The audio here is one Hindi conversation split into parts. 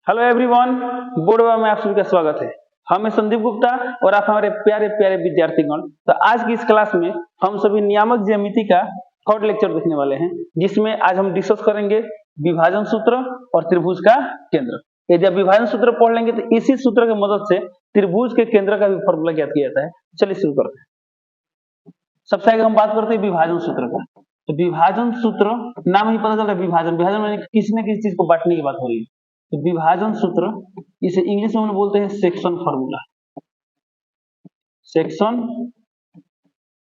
हेलो एवरीवन, बोर्डवा में आप सभी का स्वागत है। हम हैं संदीप गुप्ता और आप हमारे प्यारे प्यारे विद्यार्थीगण। तो आज की इस क्लास में हम सभी नियामक ज्यामिति का थर्ड लेक्चर देखने वाले हैं, जिसमें आज हम डिस्कस करेंगे विभाजन सूत्र और त्रिभुज का केंद्र। यदि आप विभाजन सूत्र पढ़ लेंगे तो इसी सूत्र की मदद से त्रिभुज के केंद्र का भी फॉर्मूला ज्ञात किया जाता है। चलिए शुरू करते हैं। सबसे आगे हम बात करते हैं विभाजन सूत्र का। तो विभाजन सूत्र नाम ही पता चल रहा है, विभाजन विभाजन माने किसी न किसी चीज को बांटने की बात हो रही है। तो विभाजन सूत्र इसे इंग्लिश में हम बोलते हैं सेक्शन फॉर्मूला। Section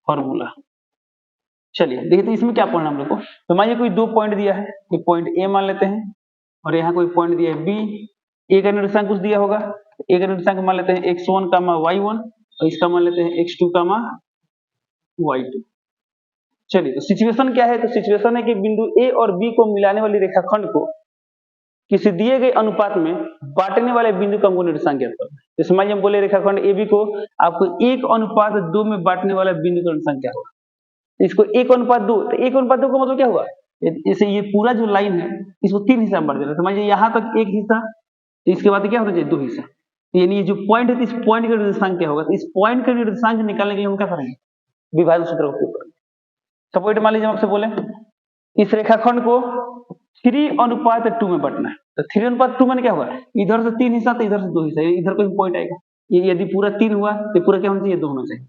formula. चलिए देखिए तो इसमें क्या पढ़ना हम लोग को। तो मान लीजिए कोई दो पॉइंट दिया है, ये पॉइंट ए मान लेते हैं और यहाँ कोई पॉइंट दिया है बी। ए का निर्देशांक कुछ दिया होगा, ए का निर्देशांक मान लेते हैं x1, y1 और इसका मान लेते हैं x2, y2। चलिए तो सिचुएशन क्या है, तो सिचुएशन है कि बिंदु ए और बी को मिलाने वाली रेखाखंड को किसी दिए गए अनुपात में बांटने वाले बिंदु का निर्देशांक ज्ञात करना है। तो समझ हम बोले रेखाखंड AB को आपको 1:2 में बांटने वाला बिंदु का निर्देशांक क्या होगा। इसको 1:2, तो 1:2 का मतलब क्या हुआ, जैसे ये पूरा जो लाइन है इसको 3 हिस्सा में बांट देना। समझिए यहाँ तक एक हिस्सा, तो इसके बाद क्या होना चाहिए 2 हिस्सा। यानी जो पॉइंट है तो इस पॉइंट का निर्देशांक क्या होगा, तो इस पॉइंट का निर्देशांक निकालने के लिए हम क्या करेंगे, विभाजन सूत्र का उपयोग करेंगे। सपोज मान लीजिए हम आपसे बोले इस रेखाखंड को 3:2 में बांटना है। तो 3:2 मैंने क्या हुआ, इधर से 3 हिस्सा तो इधर से 2 हिस्सा, इधर कोई पॉइंट आएगा। ये यदि पूरा 3 हुआ तो पूरा क्या होना चाहिए, 2 होना चाहिए।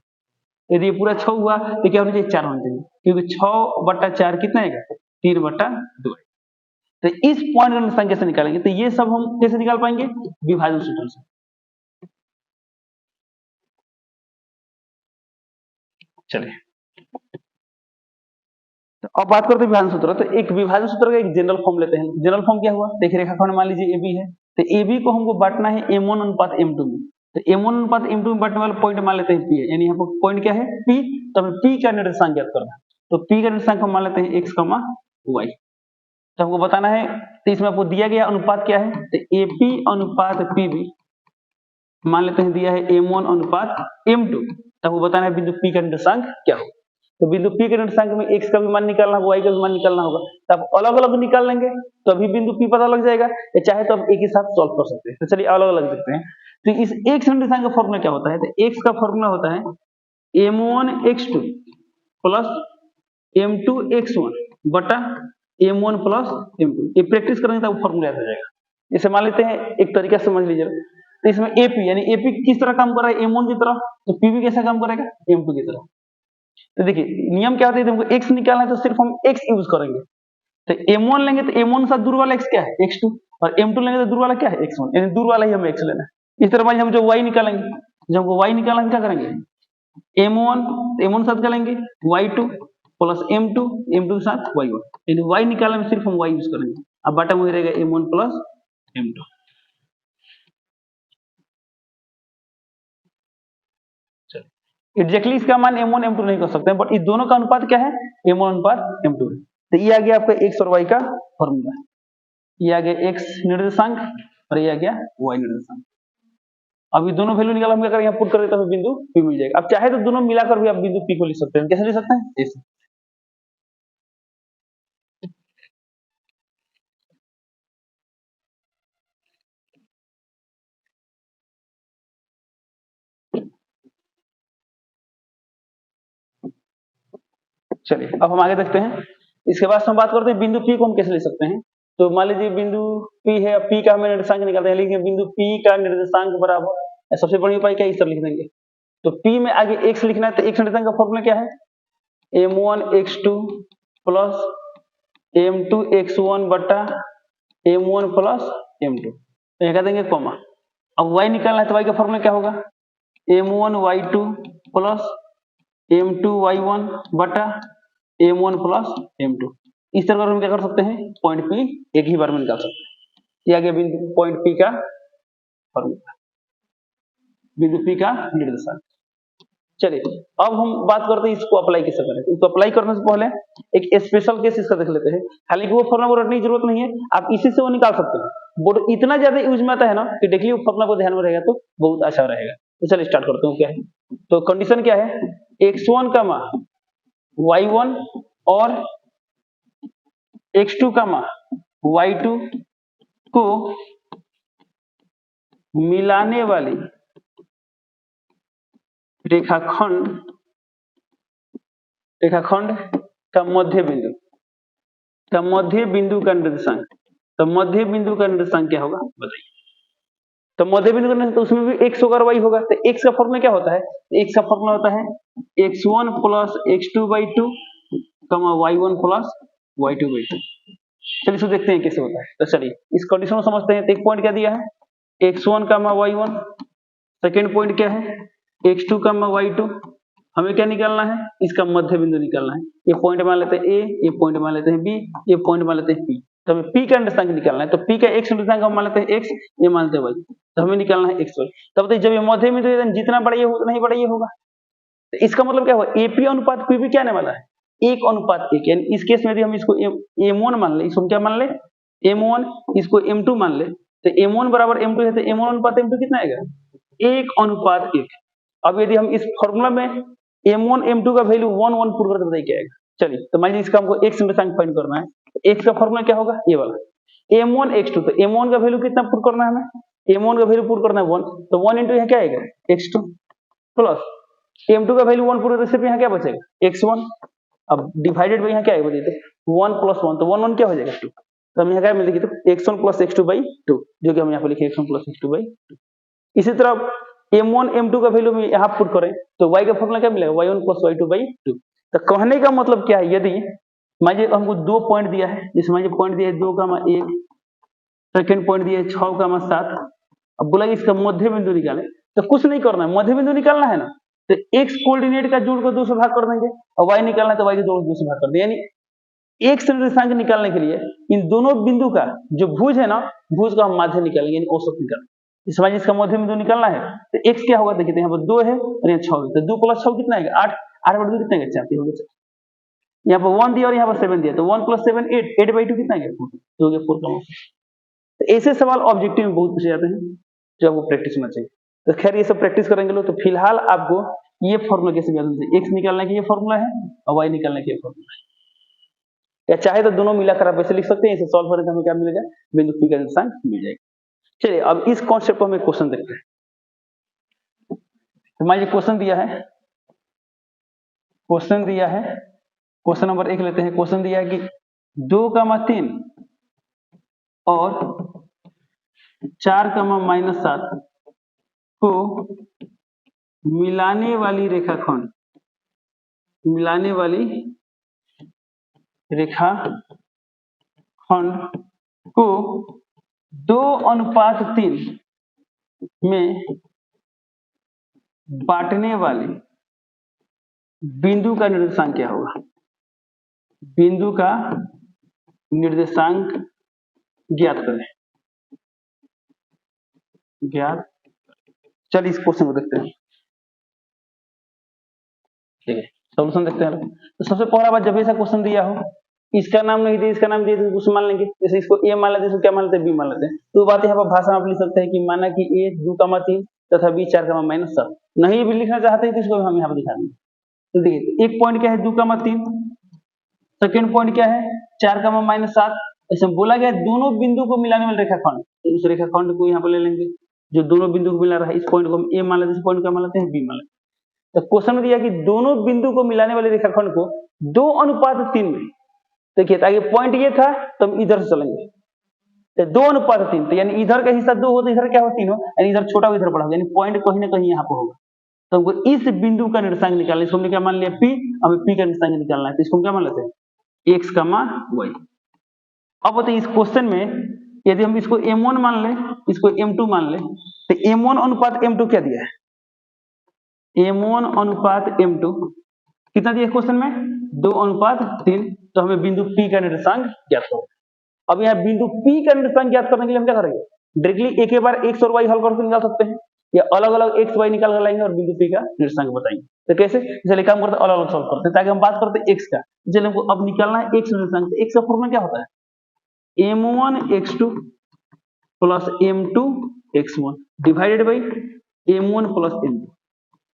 यदि ये पूरा 6 हुआ तो क्या होना चाहिए, 4 होना चाहिए, क्योंकि 6/4 कितना आएगा, 3/2। तो इस पॉइंट का निर्देशांक कैसे निकालेंगे, तो ये सब हम कैसे निकाल पाएंगे, विभाजन सूत्र से। चलिए तो अब बात करते हैं विभाजन सूत्र। तो एक विभाजन सूत्र का एक जनरल फॉर्म लेते हैं। जनरल फॉर्म क्या हुआ, देखिए रेखाखंड मान लीजिए AB है, तो AB को हमको बांटना है M1:M2 में। तो M1:M2 में बांटने वाला पॉइंट मान लेते हैं P है, यानी यहाँ पर पॉइंट क्या है P। तो हमें P का निर्देशांक ज्ञात करना है। तो P का निर्देशांक हम मान लेते हैं x, y। तो हमको बताना है, तो इसमें आपको दिया गया अनुपात क्या है, तो AP/PB मान लेते हैं दिया है M1:M2। तो आपको बताना है बिंदु P का निर्देशांक क्या होगा। तो बिंदु P के निर्देशांक में x का भी मान निकालना होगा, y का भी मान निकालना होगा। तो आप अलग अलग निकाल लेंगे तो अभी बिंदु P पता लग जाएगा, या चाहे तो आप एक ही साथ सॉल्व कर सकते हैं। तो चलिए अलग अलग देखते हैं। तो इस x निर्देशांक का फॉर्मूला क्या होता है, तो x का फॉर्मूला होता है m1x2 प्लस m2x1 बटा m1 प्लस m2। ये प्रैक्टिस करेंगे तो फॉर्मूला याद हो जाएगा। इसे मान लेते हैं, एक तरीका समझ लीजिए। तो इसमें AP यानी AP किस तरह काम कर रहा है, M1 की तरह, तो PB कैसा काम करेगा, M2 की तरह। तो देखिए नियम क्या होता है, हमको x निकालना है तो सिर्फ हम x यूज करेंगे। तो M1 लेंगे तो M1 के साथ दूर वाला x क्या है, x2, और M2 लेंगे तो दूर वाला क्या है, x1, यानी दूर वाला ही हमें x लेना है। इस तरह हम जो y निकालेंगे, जब हमको y निकालना है क्या करेंगे, M1 के साथ क्या लेंगे y2 प्लस M2 के साथ y1, यानी y निकालने में सिर्फ हम y यूज करेंगे। अब बटा में रहेगा M1 प्लस M2। एग्जैक्टली इसका मान M1 M2 नहीं कर सकते, बट इस दोनों का अनुपात क्या है, M1/M2 है। तो ये आ गया आपका x और y का फॉर्मूला। ये आ गया x निर्देशांक और ये आ गया y निर्देशांक। अब ये दोनों वैल्यू निकाल हम क्या करेंगे, यहाँ पुट कर देते हैं, बिंदु P मिल जाएगा। अब चाहे तो दोनों मिलाकर भी आप बिंदु P को लिख सकते हैं। कैसे लिख सकते हैं, ऐसे। चलिए अब हम आगे देखते हैं। इसके बाद हम बात करते हैं बिंदु P को हम कैसे ले सकते हैं। तो मान लीजिए बिंदु P है, P का हमें निर्देशांक निकालते हैं, लेकिन बिंदु P का निर्देशांक बराबर, सबसे बड़ी उपाय क्या है, इस तरह लिख देंगे। तो P में आगे x लिखना है, तो x निर्देशांक का फॉर्मूला क्या है, M1x2 प्लस M2x1 बटा M1 प्लस M2। तो यहाँ कह देंगे कॉमा। अब y निकालना है तो y का फॉर्मूला क्या होगा, M1y2 प्लस M2y1 बटा M1 प्लस M2। इस तरह हम क्या कर सकते हैं, पॉइंट P एक ही बार में निकाल सकते हैं। ये आ गया बिंदु पॉइंट P का फॉर्मूला, बिंदु P का निर्देशांक। चलिए अब हम बात करते हैं इसको अप्लाई कैसे करें। इसको अप्लाई करने से पहले एक स्पेशल केस इसका देख लेते हैं। हालांकि वो फॉर्मूला रटने की जरूरत नहीं है, आप इसी से वो निकाल सकते हैं। बोर्ड इतना ज्यादा यूज में आता है ना कि देखिए वो फॉर्मूला को ध्यान में रहेगा तो बहुत अच्छा रहेगा। तो चलिए स्टार्ट करते हैं। क्या है, तो कंडीशन क्या है, x1, y1 और x2, y2 को मिलाने वाली रेखाखंड का मध्य बिंदु का निर्देशांक। तो मध्य बिंदु का निर्देशांक क्या होगा बताइए। तो मध्य बिंदु का तो उसमें भी x होगा और y होगा। तो x का फॉर्मूला क्या होता है? x का फॉर्मूला होता है x1 plus x2/2 y1 plus y2/2। चलिए इसको देखते हैं कैसे होता है। तो चलिए इस कंडीशन को समझते हैं। तो एक पॉइंट क्या दिया है x1 y1, सेकेंड पॉइंट क्या है x2 y2। हमें क्या निकालना है? इसका मध्य बिंदु निकालना है। ये पॉइंट मान लेते हैं a, ये पॉइंट मान लेते हैं b, ये पॉइंट मान लेते हैं p। तो हमें p का निर्देशांक निकालना है। तो p का x निर्देशांक हम मान लेते हैं x, ये मान लेते हैं y। तो हमें निकालना है x y। तब बताइए जब ये मध्य बिंदु जितना बड़ा ये होगा उतना ही बड़ा ये होगा। तो इसका मतलब क्या हुआ AP अनुपात PB क्या आने वाला है 1:1। यानी इस केस में यदि हम इसको M1 मान ले, इसको क्या मान ले M1, इसको M2 मान ले, तो M1 बराबर M2 है। तो M1 अनुपात M2 कितना आएगा 1:1। अब यदि हम इस फॉर्मूला में M1 M2 का वैल्यू 1:1 पुट करते बताइए क्या आएगा। चलिए तो मान लीजिए इसका हमको x निर्देशांक फाइंड करना है। तो x का फॉर्मूला क्या होगा ये वाला M1 x2। तो M1 का वैल्यू कितना पुट करना है हमें M1 का वैल्यू पुट करना है 1। तो 1 into यहाँ क्या आएगा x2 प्लस M2 का वैल्यू 1 पुट करने से यहाँ क्या बचेगा x1। अब डिवाइडेड बाई यहाँ क्या आएगा बताइए 1 + 1। तो 1 1 क्या हो जाएगा 2। तो हम यहाँ क्या मिलेगी तो x1 + x2/2 जो कि हम यहाँ पे लिखे x1 + x2/2। इसी तरह M1 M2 का वैल्यू यहाँ पुट करें तो y का फॉर्मूला क्या मिलेगा y1 + y2/2। तो कहने का मतलब क्या है यदि मान लीजिए हमको 2 पॉइंट दिया है, जिसमें मान लीजिए पॉइंट दिया है 2,1, सेकेंड पॉइंट दिया है 6,7। अब बोला कि इसका मध्य बिंदु निकाले। तो कुछ नहीं करना है, मध्य बिंदु निकालना है ना। तो x कोऑर्डिनेट का जोड़ को 2 से भाग कर देंगे और y निकालना है तो y के जोड़ को 2 से भाग कर देंगे। यानी x निर्देशांक निकालने के लिए इन दोनों बिंदु का जो भुज है ना, भुज का हम माध्य निकालेंगे यानी औसत निकालेंगे। इस बार इसका मध्य बिंदु निकालना है तो x क्या होगा देखिए यहाँ पर 2 है और यहाँ 6 है। तो 2 + 6 कितना आएगा 8, 8/2 कितना आएगा 4 हो गया। यहाँ पर 1 दिया और यहाँ पर 7 दिया तो 1 + 7 8, 8/2 कितना आएगा 4 हो गया 4 का। तो ऐसे सवाल ऑब्जेक्टिव में बहुत पूछे जाते हैं जो आपको प्रैक्टिस होना चाहिए। तो खैर ये सब प्रैक्टिस करेंगे लोग। तो फिलहाल आपको ये फॉर्मूला कैसे निकालना चाहिए, x निकालने के ये फॉर्मूला है और y निकालने के ये फॉर्मूला है। या चाहे तो दोनों मिलाकर आप ऐसे लिख सकते हैं। इसे सॉल्व करने से हमें क्या मिलेगा बिंदु P का निर्देशांक मिल जाएगा। चलिए अब इस कॉन्सेप्ट को हम एक क्वेश्चन देखते हैं। तो मान लीजिए क्वेश्चन दिया है, क्वेश्चन नंबर 1 लेते हैं। क्वेश्चन दिया है कि 2,3 और 4,-7 को मिलाने वाली रेखाखंड को 2:3 में बांटने वाले बिंदु का निर्देशांक क्या होगा। बिंदु का निर्देशांक ज्ञात करें। चलिए इस क्वेश्चन को देखते हैं। ठीक है सॉल्यूशन देखते हैं। तो सबसे पहला बात जब ऐसा क्वेश्चन दिया हो इसका नाम नहीं दिया, इसका नाम दिया तो कुछ मान लेंगे। जैसे इसको a मान लेते हैं, इसको क्या मान लेते हैं b मान लेते हैं। तो बात यहाँ पर भाषा में आप लिख सकते हैं कि माना कि a 2,3 तथा b 4,-7। नहीं भी लिखना चाहते हैं तो इसको हम यहाँ पर दिखा देंगे। तो देखिए एक पॉइंट क्या है 2,3, सेकेंड पॉइंट क्या है 4,-7। ऐसे बोला गया दोनों बिंदु को मिलाने वाले रेखाखंड। तो उस रेखाखंड को यहाँ पर ले लेंगे जो दोनों बिंदु को मिला रहा है। इस पॉइंट को हम a मान लेते हैं, इस पॉइंट को मान लेते हैं b मान लेते हैं। तो क्वेश्चन में दिया कि दोनों बिंदु को मिलाने वाले रेखाखंड को 2:3 में। देखिए ताकि पॉइंट ये था तो हम इधर से चलेंगे तो 2:3। तो यानी इधर का हिस्सा 2 हो तो इधर क्या हो 3 हो, यानी इधर छोटा हो इधर बड़ा हो, यानी पॉइंट कहीं ना कहीं यहाँ पर होगा। तो हमको इस बिंदु का निर्देशांक निकालना है। इसको हमने क्या मान लिया P, हमें P का निर्देशांक निकालना है। तो इसको हम क्या मान लेते हैं x, y। अब बताइए इस क्वेश्चन में यदि हम इसको M1 मान लें, इसको M2 मान लें, तो M1 अनुपात M2 क्या दिया है M1 अनुपात M2 कितना दिया क्वेश्चन में 2:3। तो हमें बिंदु P का निर्देशांक ज्ञात करो। अब यहाँ बिंदु P का निर्देशांक ज्ञात करने के लिए हम क्या करेंगे डायरेक्टली एक ही बार x और y हल करके निकाल सकते हैं या अलग अलग x y निकाल कर लाएंगे और बिंदु P का निर्देशांक बताएंगे। तो कैसे चलिए काम करते हैं अलग अलग सॉल्व करते हैं ताकि हम बात करते हैं x का। चलिए हमको अब निकालना है x निर्देशांक। x का फॉर्मूला क्या होता है M1 x2 plus M2 x1 divided by M1 plus M2।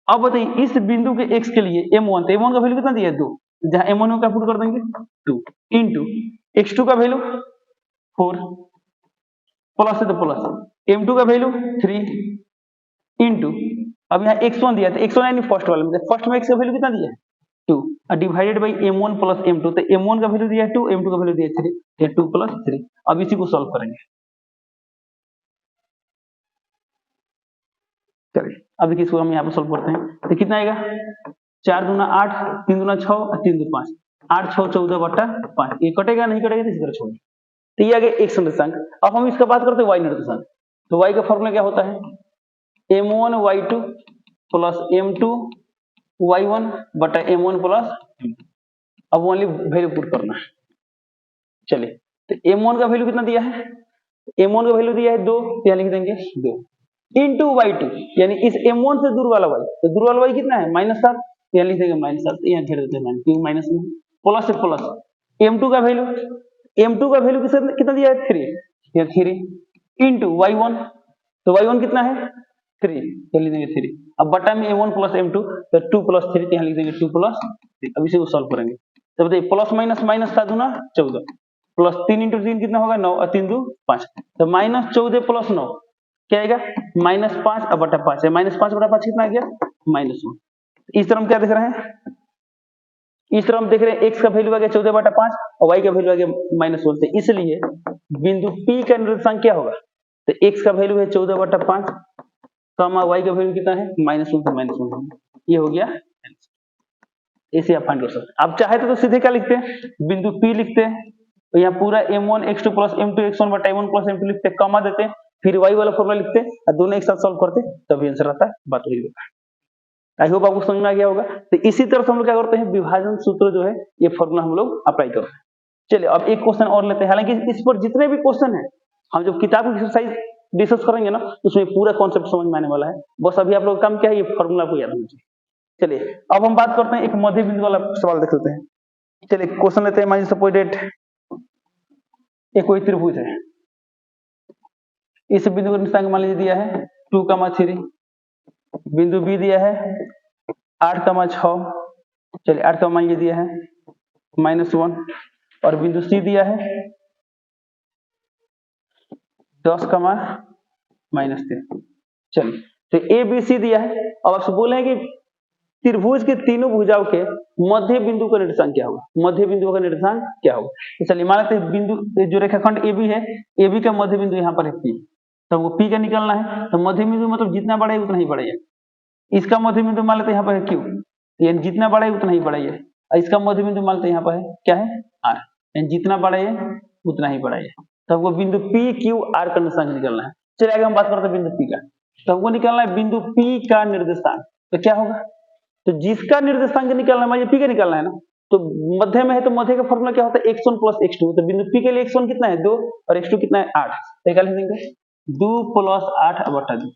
अब बताइए इस बिंदु के x के लिए M1, तो M1 का वैल्यू कितना दिया है 2, जहां M1 का पुट कर देंगे 2 इंटू x2 का वैल्यू 4 प्लस है तो प्लस m2 का वैल्यू 3 इंटू, अब यहाँ x1 दिया था, x1 यानी फर्स्ट वाले में, फर्स्ट में x का वैल्यू कितना दिया है 2 और divided by m1 plus m2, तो m1 का वैल्यू दिया है 2, m2 का वैल्यू दिया है 3, ये 2 प्लस 3। अब इसी को सॉल्व करेंगे। चलिए अब देखिए इसको हम यहाँ पे सॉल्व करते हैं, तो कितना आएगा 4 दूना 8, 3 दूना 6 और 3 दूना 5, 8 6 14 बट्टा 5, ये कटेगा नहीं कटेगा तो इसी तरह छोड़िए। तो ये आ गया x निर्देशांक। अब हम इसका बात करते हैं y निर्देशांक, तो y का फॉर्मूला क्या होता है m1 y2 plus m2 y1 बटा m1 प्लस m2। अब ओनली वैल्यू पुट करना है। चलिए तो m1 का वैल्यू कितना दिया है, m1 का वैल्यू दिया है 2, यहाँ लिख देंगे 2 इंटू y2 यानी इस m1 से दूर वाला y, तो दूर वाला y कितना है -7, यहाँ लिख देंगे -7, यहाँ घेर देते हैं क्योंकि माइनस में प्लस से प्लस m2 का वैल्यू, m2 का वैल्यू कितना दिया है 3, यहाँ 3 इंटू y1, तो y1 कितना है 3, यहाँ लिख देंगे 3, अब बटा में m1 प्लस m2, तो 2 प्लस 3, यहाँ लिख देंगे 2 प्लस 3। अब इसे को सॉल्व करेंगे, तो बताइए प्लस माइनस माइनस 7 दूना 14 प्लस 3 इंटू 3 कितना होगा 9 और 3 2 5, तो -14 प्लस 9 क्या आएगा -5 और बटा 5 है, -5 बटा 5 कितना आ गया -1। इस तरह हम क्या देख रहे हैं, इस तरह हम देख रहे हैं x का वैल्यू आ गया 14 बटा 5 और y का वैल्यू आ गया -1, से इसलिए बिंदु P का निर्देशांक क्या होगा, तो x का वैल्यू है 14 बटा 5 कमा y का वैल्यू कितना है -1 से -1, ये हो गया ऐसे आप फाइंड कर सकते हैं। आप चाहे तो सीधे क्या लिखते हैं बिंदु P लिखते हैं, तो यहाँ पूरा m1 x2 plus m2 x1 बटा m1 प्लस m2 लिखते हैं, कमा देते हैं, फिर y वाला फॉर्मूला लिखते हैं और दोनों एक साथ सॉल्व करते हैं, तभी आंसर आता है, बात वही होता है। आई होप आपको समझ में आ गया होगा। तो इसी तरह से हम लोग क्या करते हैं विभाजन सूत्र जो है ये फॉर्मूला हम लोग अप्लाई करते हैं। चलिए अब एक क्वेश्चन और लेते हैं, हालांकि इस पर जितने भी क्वेश्चन है हम जब किताब की एक्सरसाइज डिस्कस करेंगे ना उसमें पूरा कॉन्सेप्ट समझ में आने वाला है, बस अभी आप लोग काम क्या है ये फॉर्मूला को याद होना चाहिए। चलिए अब हम बात करते हैं एक मध्य बिंदु वाला सवाल देख लेते हैं। चलिए क्वेश्चन लेते हैं, मान सपोज डेट एक कोई त्रिभुज है, इस बिंदु का निर्देशांक मान लीजिए दिया है 2,3, बिंदु बी दिया है 8,6, चलिए 8 का मान लीजिए दिया है -1 और बिंदु सी दिया है 10, -3। चलिए तो ए बी सी दिया है, अब आपसे बोले हैं कि त्रिभुज के तीनों भुजाओं के मध्य बिंदु का निर्देशांक क्या होगा, मध्य बिंदु का निर्देशांक क्या होगा। तो चलिए मान लेते हैं बिंदु जो रेखाखंड ए बी है, ए बी का मध्य बिंदु यहाँ पर है पी, तो वो पी का निकलना है, तो मध्य बिंदु मतलब जितना बड़ा है उतना ही बड़ा है। इसका मध्य बिंदु मान लेते हैं यहाँ पर है क्यू, यानी जितना बड़ा है उतना ही बड़ा है, इसका मध्य बिंदु मान लेते हैं यहाँ पर है क्या है आर, यानी जितना बड़ा है उतना ही बड़ा है, तो हमको बिंदु पी क्यू आर का निर्देशांक निकलना है। चलिए आगे हम बात करते हैं बिंदु पी का, तो हमको निकलना है बिंदु पी का निर्देशांक, तो क्या होगा, तो जिसका निर्देशांक निकलना है पी का निकलना है ना, तो मध्य में है तो मध्य का फॉर्मूला क्या होता है x1 प्लस x2, तो बिंदु पी के लिए x1 कितना है 2 और x2 कितना है 8, तो क्या लिख देंगे 2 प्लस 8 बटा 2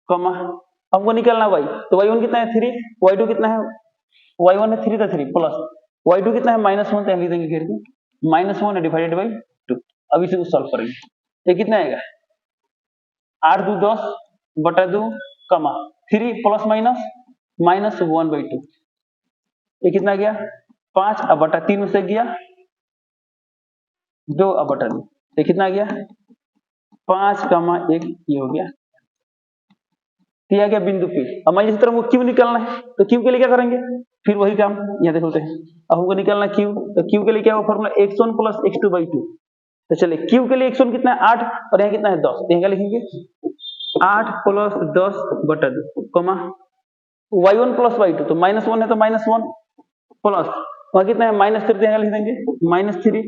कमा, हमको निकलना y, तो y1 कितना है 3, y2 कितना है, y1 है 3 तो 3 प्लस y2 कितना है -1, तो लिख देंगे घेर के -1 डिवाइडेड बाई 2। अब इसे सॉल्व करेंगे, ये कितना आएगा 8 2 10 बटा 2 कमा 3 प्लस माइनस -1/2, ये कितना गया 5 अब बटा 3 में से गया 2 अब बटा 2, ये कितना गया 5,1, ये हो गया, दिया गया बिंदु P। अब मान इसी तरह हमको Q निकालना है, तो Q के लिए क्या करेंगे फिर वही काम यहाँ देख लेते हैं। अब हमको निकालना Q, तो Q के लिए क्या होगा फॉर्मूला x1 प्लस x2/2, तो चलिए Q के लिए x1 कितना है 8 और यहाँ कितना है 10, तो यहाँ क्या लिखेंगे 8 प्लस 10 बटा 2 कमा y1 प्लस y2, तो -1 है तो -1 प्लस वहां कितना है -3, यहाँ लिख देंगे -3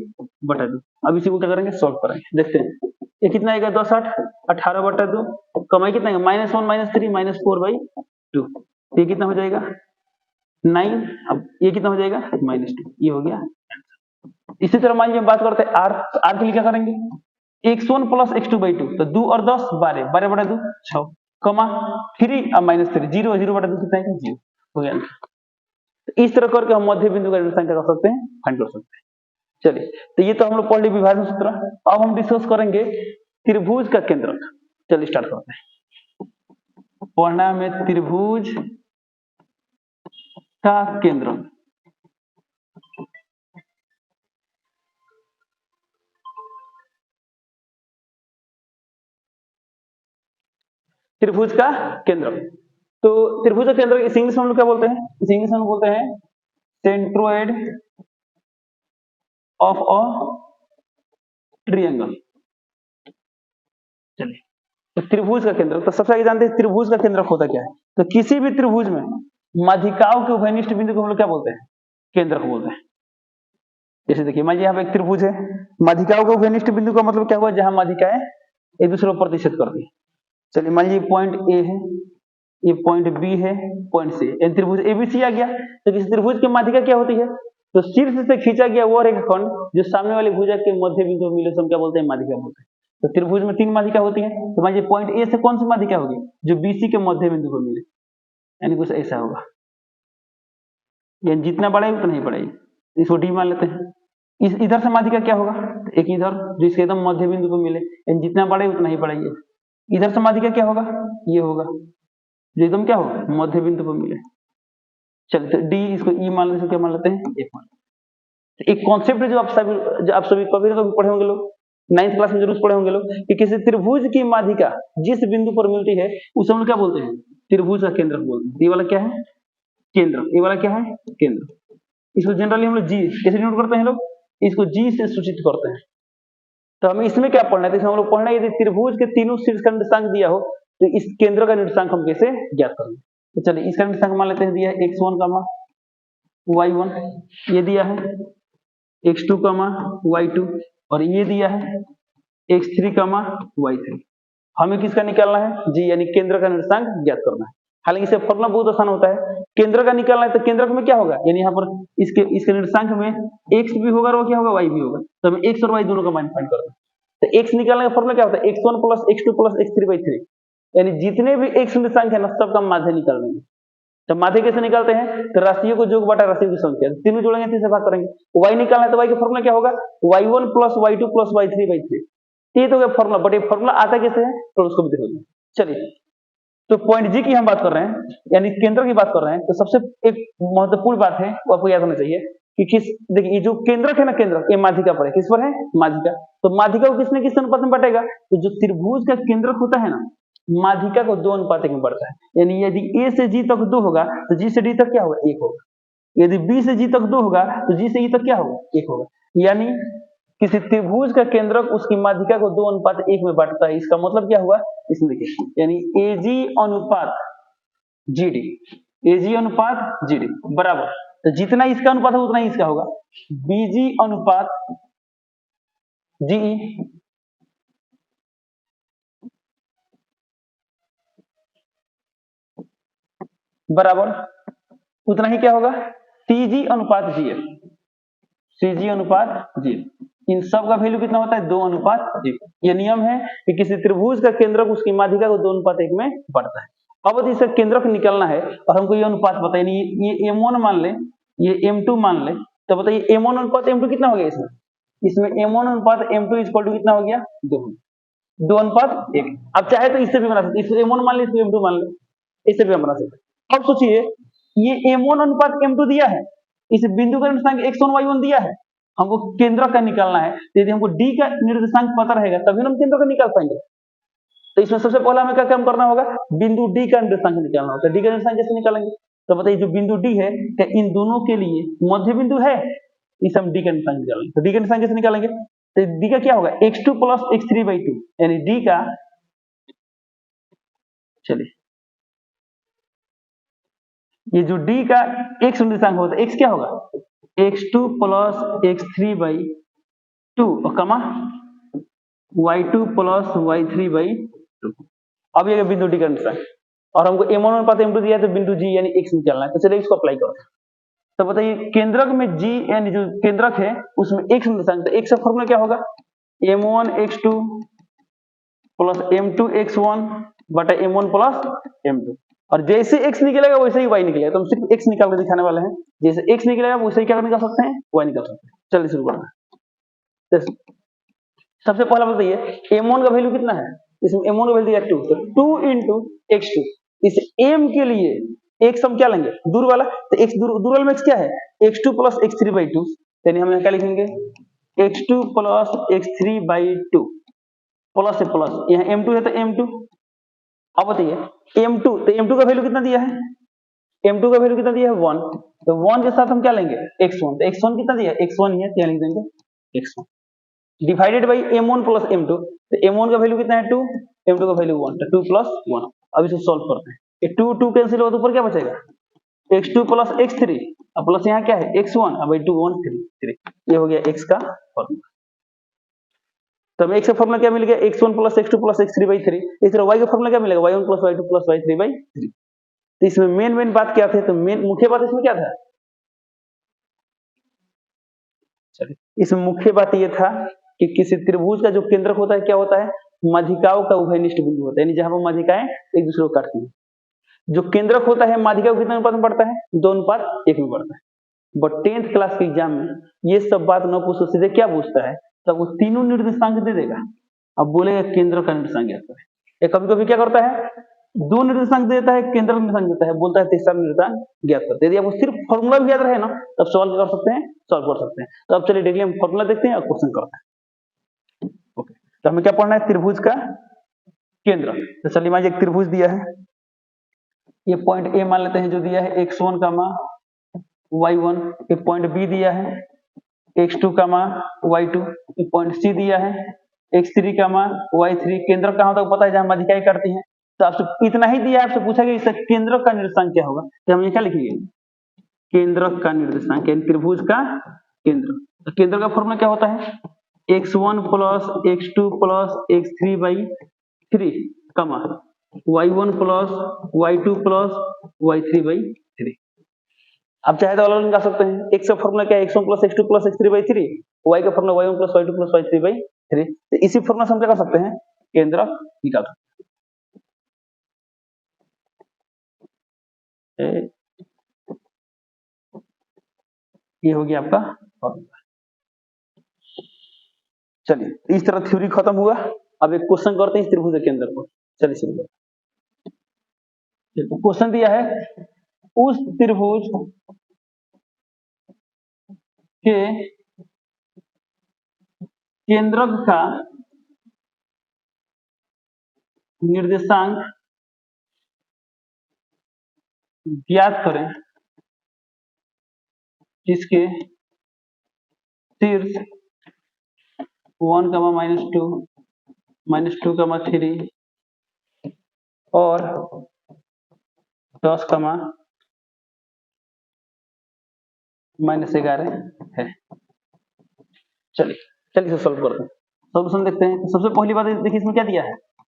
बटा 2। अब इसी को क्या करेंगे सॉल्व करेंगे, देखते हैं ये कितना आएगा 10 8 18 बटा 2 कमाई कितना है -1 -3 -4/2, ये कितना हो जाएगा 9, अब ये कितना हो जाएगा -2, ये हो गया। इसी तरह मान लीजिए बात करते हैं आर, तो आर के लिए क्या करेंगे x1 प्लस x2/2, तो 2 और 10 12 12 बटा 2 6 कमा 3 अब -3 0 0 बटा 2 कितना है 0, हो गया। तो इस तरह करके हम मध्य बिंदु का निर्देशांक कर सकते हैं, फाइंड कर सकते हैं। चलिए तो ये तो हम लोग पढ़ लिए विभाजन सूत्र, अब हम डिस्कस करेंगे त्रिभुज का केंद्रक। चलिए स्टार्ट करते हैं, पढ़ना में त्रिभुज का केंद्रक। त्रिभुज का केंद्र। तो त्रिभुज का केंद्र इस इंग्लिश में हम लोग क्या बोलते हैं? इस इंग्लिश में हम बोलते हैं सेंट्रोइड ऑफ अ ट्रायंगल। चलिए, तो त्रिभुज का केंद्र, तो सबसे आगे जानते हैं त्रिभुज का केंद्रक होता क्या है। तो किसी भी त्रिभुज में माध्यिकाओं के उभयनिष्ठ बिंदु को हम लोग क्या बोलते हैं? केंद्रक बोलते हैं। जैसे देखिए, मान लीजिए यहाँ पे एक त्रिभुज है, माध्यिकाओं के उभयनिष्ठ बिंदु का मतलब क्या हुआ? जहां माध्यिकाएं एक दूसरे को प्रतिच्छेद करती है। चलिए, मान लीजिए पॉइंट ए है, ये पॉइंट बी है, पॉइंट सी, यानी त्रिभुज एबीसी आ गया। तो किसी त्रिभुज की माध्यिका क्या होती है? तो शीर्ष से खींचा गया वो रेखाखंड जो सामने वाली भुजा के मध्य बिंदु में मिले, तो हम क्या बोलते हैं? माध्यिका बोलते हैं। तो त्रिभुज में 3 माध्यिका होती है। तो मान लीजिए पॉइंट ए से कौन सी माध्यिका होगी? जो बीसी के मध्य बिंदु पर मिले, यानी कुछ ऐसा होगा। यानी जितना बड़ा है उतना ही बड़ा है, इसको डी मान लेते हैं। इस इधर से माध्यिका क्या होगा? तो एक इधर जो इसके एकदम मध्य बिंदु पर मिले, यानी जितना बड़ा है उतना ही बड़ा है। इधर से माध्यिका क्या होगा? ये होगा जो एकदम क्या होगा? मध्य बिंदु पर मिले। चलिए, तो डी इसको ई मान लेते हैं, क्या मान लेते हैं? एफ मान। एक कॉन्सेप्ट है जो आप सभी कभी ना कभी पढ़े होंगे लोग, 9th क्लास में जरूर पढ़े होंगे लोग, कि किसी त्रिभुज की माध्यिका जिस बिंदु पर मिलती है उसे हम लोग क्या बोलते हैं? त्रिभुज का केंद्र बोलते हैं। ये वाला क्या है? केंद्र। ये वाला क्या है? केंद्र। इसको जनरली हम लोग जी कैसे डिनोट करते हैं? लोग इसको जी से सूचित करते हैं। तो हमें इसमें क्या पढ़ना है? इसमें हम लोग पढ़ना है, यदि त्रिभुज के तीनों शीर्ष का निर्देशांक दिया हो तो इस केंद्र का निर्देशांक हम कैसे ज्ञात करेंगे। तो चलिए, इसका निर्देशांक मान लेते हैं, दिया है x1, y1, ये दिया है x2, y2, और ये दिया है x3, y3। हमें किसका निकालना है? जी, यानी केंद्र का निर्देशांक ज्ञात करना है। हालांकि इसे फॉर्मूला बहुत आसान होता है। केंद्र का निकालना है तो केंद्रक में क्या होगा? यानी यहाँ पर इसके निर्देशांक में x भी होगा और वो क्या होगा? y भी होगा। तो हमें x और y दोनों का मान फाइंड करना है। तो x निकालने का फॉर्मूला क्या होता है? x1 + x2 + x3/3, यानी जितने भी x निर्देशांक है ना, सबका माध्य निकाल देंगे। तो माध्य कैसे निकालते हैं? तो राशियों को जोग बटा राशियों की संख्या, तीनों जोड़ेंगे, 3 से भाग करेंगे। y निकालना है तो y का फॉर्मूला क्या होगा? y1 + y2 + y3/3। ये तो फॉर्मूला, बट ये फॉर्मूला आता कैसे है तो उसको भी देखोगे। चलिए, तो पॉइंट जी की हम बात कर रहे हैं, यानी केंद्र की बात कर रहे हैं। तो सबसे एक महत्वपूर्ण बात है वो आपको याद होना चाहिए कि देखिए, ये जो केंद्रक है ना, केंद्रक ये माध्यिका पर है। किस पर है? माध्यिका। तो माध्यिका को किसने किस अनुपात में बांटेगा? तो जो त्रिभुज का केंद्रक होता है ना, माध्यिका को 2:1 में बढ़ता है। यानी यदि ए से जी तक 2 होगा तो जी से डी तक क्या होगा? 1 होगा। यदि बी से जी तक 2 होगा तो जी से ई तक क्या होगा? 1 होगा। यानी किसी त्रिभुज का केंद्रक उसकी माध्यिका को 2:1 में बांटता है। इसका मतलब क्या हुआ? इसमें देखिए, यानी एजी अनुपात जीडी, एजी अनुपात जीडी बराबर, तो जितना इसका अनुपात है उतना ही इसका होगा, बीजी अनुपात जीई बराबर उतना ही क्या होगा? सीजी अनुपात जीएफ, सीजी अनुपात जीएफ। इन सब का वैल्यू कितना होता है? 2:1। ये नियम है कि किसी त्रिभुज का केंद्रक उसकी माध्यिका को 2:1 में बढ़ता है। अब इसका केंद्रक निकालना है और हमको ये अनुपात पता है, ये m1 मान ले, ये m2 मान ले, तो बताइए m1 अनुपात m2 कितना हो गया? इसमें m1 अनुपात m2 इक्वल टू कितना हो गया? 2:1। अब चाहे तो इससे भी बना सकते, इससे m1 मान ले, इससे m2 मान ले, इससे भी हम बना सकते। अब सोचिए, ये m1 अनुपात m2 दिया है, इस बिंदु का निर्देशांक x1 y1 दिया है, हमको केंद्र का निकालना है। यदि हमको डी का निर्देशांक पता रहेगा तभी हम केंद्र का निकाल पाएंगे। तो इसमें सबसे पहला हमें क्या काम करना होगा? बिंदु डी का निर्देशांक निकालना होगा। डी का निर्देशांक कैसे निकालेंगे? तो बताइए, जो बिंदु डी है क्या इन दोनों के लिए मध्य बिंदु है? इसे हम डी का निर्देशांक निकालेंगे। तो डी का निर्देशांक कैसे निकालेंगे? तो डी का क्या होगा? x2 + x3/2, यानी डी का, चलिए, ये जो डी का x निर्देशांक होता है, x क्या होगा? x2 + x3/2 कमा y2 + y3/2। अब ये बिंदु डी का निर्देशांक, और हमको m1 अनुपात m2 दिया है तो बिंदु जी यानी x निकालना है। तो चलिए इसको अप्लाई करते हैं। तो बताइए, केंद्रक में जी यानी जो केंद्रक है उसमें x निर्देशांक, तो x का फॉर्मूला क्या होगा? m1 x2 + m2 x1 बटा m1 + m2। और जैसे x निकलेगा वैसे ही y निकलेगा। तो हम सिर्फ x निकाल के दिखाने वाले हैं। जैसे x निकलेगा वैसे ही क्या निकाल सकते हैं? y निकाल सकते हैं। चलिए शुरू करते हैं। सबसे पहला बताइए, m1 का वैल्यू कितना है? इसमें m1 का वैल्यू दिया 2, तो 2 × x2। इस m के लिए x हम क्या लेंगे? दूर वाला, तो x दूर वाला में x क्या है? x2 + x3/2, यानी हम यहाँ क्या लिखेंगे? x2 + x3/2, प्लस से प्लस, यहाँ m2 है तो m2, अब बताइए m2, तो m2 का वैल्यू कितना दिया है, m2 का वैल्यू कितना दिया है 1, तो 1 के साथ हम क्या लेंगे x1, तो x1 कितना दिया है x1 ही है, यहाँ लिख देंगे x1 divided by m1 plus m2, तो m1 का वैल्यू कितना है 2, m2 का वैल्यू 1, तो 2 प्लस 1। अब इसको सॉल्व करते हैं, ये 2 2 कैंसिल हो तो ऊपर क्या बचेगा x2 प्लस x3, अब प्लस यहाँ क्या है x1, अब 2 1 3, ये हो गया x का फॉर्मूला। तो हमें x का फॉर्मूला क्या मिल गया x1 plus x2 plus x3 by 3, इस तरह y का फॉर्मूला क्या मिलेगा y1 plus y2 plus y3 by 3। तो इसमें मेन बात क्या थी, तो मेन मुख्य बात इसमें क्या था, चलिए इसमें मुख्य बात ये था कि किसी त्रिभुज का जो केंद्रक होता है क्या होता है, माध्यिकाओं का उभयनिष्ठ बिंदु होता है, यानी जहां पर माध्यिकाएं एक दूसरे को काटती हैं। जो केंद्रक होता है माध्यिकाओं कितने अनुपात में बढ़ता है, 2 अनुपात 1 में बढ़ता है। बट 10th क्लास के एग्जाम में ये सब बात न पूछो, सीधे क्या पूछता है, तब वो तीनों निर्देशांक दे देगा, अब बोलेगा केंद्र का निर्देशांक ज्ञात करें। ये कभी कभी क्या करता है, 2 निर्देशांक देता है, केंद्र का निर्देशांक देता है, बोलता है तीसरा निर्देशांक ज्ञात करते हैं। यदि आपको सिर्फ फॉर्मूला भी याद रहे ना तब सॉल्व कर सकते हैं, सॉल्व कर सकते हैं। तो अब चलिए डेली हम फॉर्मूला देखते हैं और क्वेश्चन करते हैं। ओके, तो हमें क्या पढ़ना है, त्रिभुज का केंद्र। तो चलिए मान एक त्रिभुज दिया है, ये पॉइंट ए मान लेते हैं जो दिया है x1 y1, ये पॉइंट बी दिया है x2 y2, ये पॉइंट सी दिया है x3 y3। केंद्र कहां तक पता है, जहां माध्यिकाएं करती हैं। तो आपसे इतना ही दिया है, आपसे पूछा गया इसका केंद्र का निर्देशांक क्या होगा, तो हम ये क्या लिखेंगे, केंद्र का निर्देशांक यानी त्रिभुज का केंद्र। तो केंद्र का फॉर्मूला क्या होता है, x1 plus x2 plus x3 by 3 y1 plus y2 plus y3 by 3। आप चाहे तो अलग निकाल सकते हैं, x का फॉर्मूला क्या है x1 plus x2 plus x3 by 3, y का formula y1 plus y2 plus y3 by 3। तो इसी फॉर्मूला से हम क्या कर सकते हैं, केंद्र निकाल सकते हैं। ये हो गया आपका फॉर्मूला। चलिए इस तरह थ्योरी खत्म हुआ, अब एक क्वेश्चन करते हैं इस त्रिभुज के अंदर को। चलिए शुरू करते हैं। क्वेश्चन दिया है, उस त्रिभुज के केंद्रक का निर्देशांक ज्ञात करें जिसके शीर्ष 1, -2, -2, 3 और 10, -11 है। चलिए इसे सॉल्व करते हैं, सॉल्यूशन देखते हैं। तो सबसे पहली बात देखिए इसमें क्या दिया है,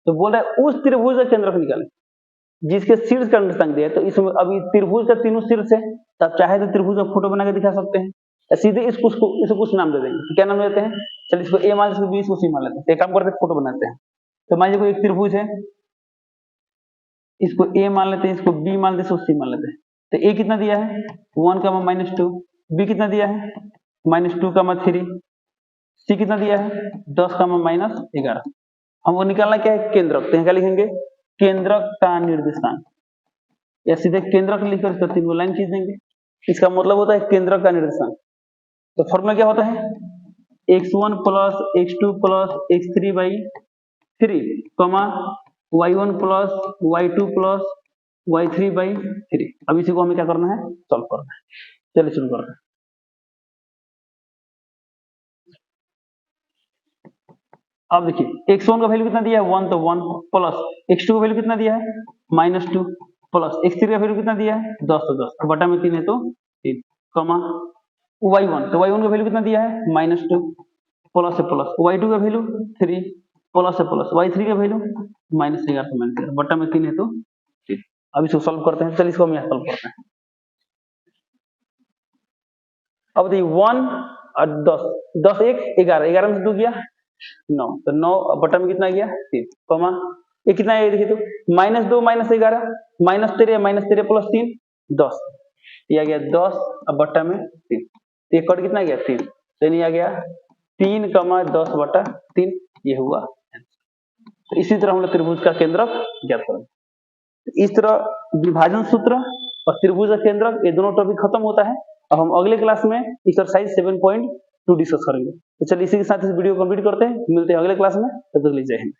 तो बोल रहा है उस त्रिभुज का केंद्रक निकालें जिसके शीर्ष का निर्देशांक दिया है। तो इसमें अभी त्रिभुज का तीनों शीर्ष है, तो आप चाहे तो त्रिभुज का फोटो बना के दिखा सकते हैं, या सीधे इसको कुछ नाम दे देंगे। क्या नाम देते हैं, चलिए इसको ए मान, इसको बी, इसको सी मान लेते हैं। एक काम करते हैं, फोटो बनाते हैं। तो मान लीजिए कोई एक त्रिभुज है, इसको ए मान लेते हैं, इसको बी मान लेते हैं, इसको सी मान लेते हैं। तो ए कितना दिया है 1, -2, बी कितना दिया है -2, 3, सी कितना दिया है 10, -11। हमको निकालना क्या है, केंद्रक। तो यहाँ क्या लिखेंगे, केंद्रक का निर्देशांक, या सीधे केंद्रक लिखकर इसका 3 लाइन खींच देंगे। इसका मतलब होता है केंद्रक का निर्देशांक। तो फॉर्मूला क्या होता है, x1 plus x2 plus x3 by 3, y1 plus y2 plus y3 by 3। अब इसी को हमें क्या करना है, सॉल्व करना है। चलिए शुरू करते हैं। अब देखिए x1 का वैल्यू कितना दिया है 1, तो 1 प्लस x2 का वैल्यू कितना दिया है -2 प्लस x3 का वैल्यू कितना दिया है 10, तो 10 तो बटा में 3 है तो 3, y1, तो y1 का वैल्यू कितना दिया है -2 प्लस से प्लस, y2 का वैल्यू 3 प्लस से प्लस, y3 का वैल्यू -11 से -11 बटा में 3 है तो 3। अब इसको सॉल्व करते हैं। चलिए इसको हम यहाँ सॉल्व करते हैं। अब देखिए 1 और 10, 10 1 11, 11 में से 2 गया 9, तो 9 बटा में कितना गया 3, ये कितना है देखिए, तो -2 -11 -13 प्लस 3 10, ये आ गया 10 अब बटा में 3, तो ये कट कितना गया 3, तो नहीं आ गया 3, 10 बटा 3, ये हुआ। तो इसी तरह हम लोग त्रिभुज का केंद्रक ज्ञात करेंगे। इस तरह विभाजन सूत्र और त्रिभुज का केंद्रक ये दोनों टॉपिक खत्म होता है। अब हम अगले क्लास में एक्सरसाइज 7.2 डिस्कस करेंगे। तो चलिए इसी के साथ इस वीडियो को कंप्लीट करते हैं, मिलते हैं अगले क्लास में। तब तक के लिए जय हिंद।